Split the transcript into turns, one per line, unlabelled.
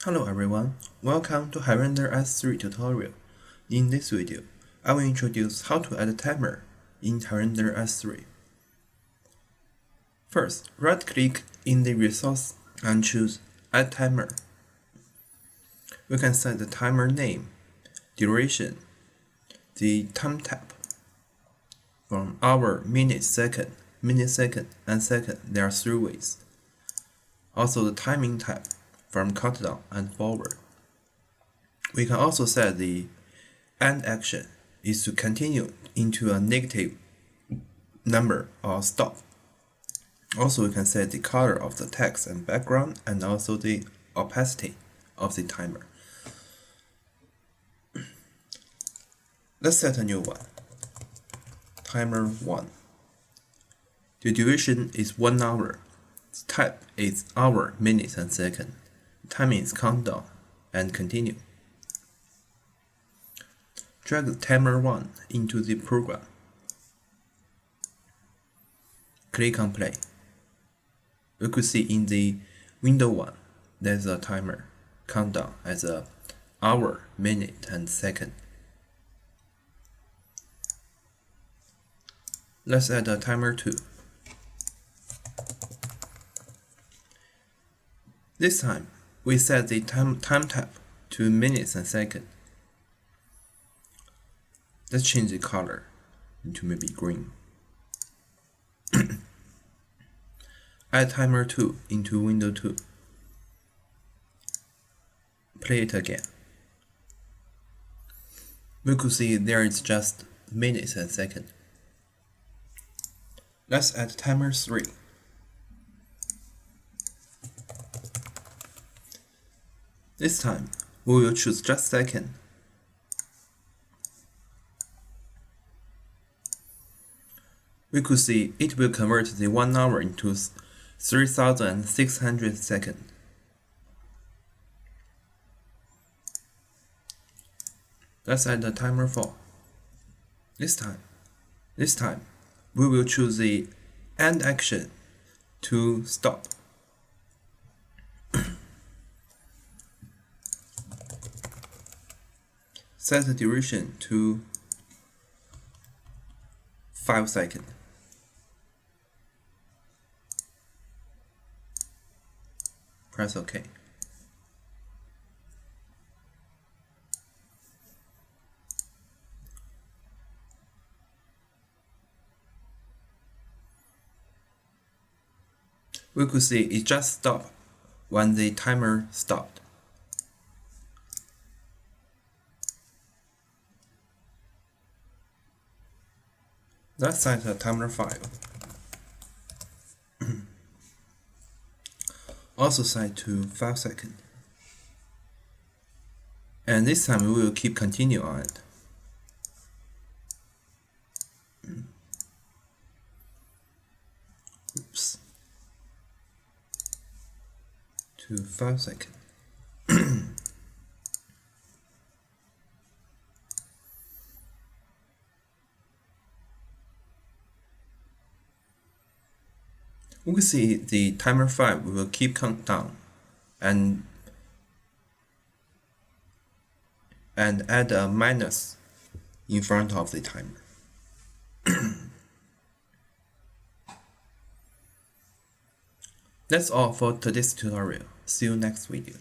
Hello everyone, welcome to Hirender S3 tutorial. In this video, I will introduce how to add a timer in Hirender S3. First, right-click in the resource and choose Add Timer. We can set the timer name, duration, the time type. From hour, minute, second, and second, there are 3 ways. Also the timing type, from countdown and forward. We can also set the end action is to continue into a negative number or stop. Also we can set the color of the text and background and also the opacity of the timer. Let's set a new one. Timer 1. The duration is 1 hour. The type is hour, minutes, and second. Timing is countdown and continue. Drag the timer 1 into the program. Click on play. We could see in the window 1 there's a timer countdown as a hour, minute, and second. Let's add a timer 2. This time, we set the time type to minutes and second. Let's change the color into maybe green. Add timer 2 into window 2. Play it again. We could see there is just minutes and second. Let's add timer 3. This time, we will choose just second. We could see it will convert the 1 hour into 3,600 seconds. Let's add the timer 4. This time, we will choose the end action to stop. Set the duration to 5 seconds. Press OK. We could see it just stopped when the timer stopped. Let's set a timer 5. Also set to 5 seconds. And this time we will keep continue on it. Oops. To 5 seconds. We can see the timer 5 will keep countdown and add a minus in front of the timer. That's all for today's tutorial. See you next video.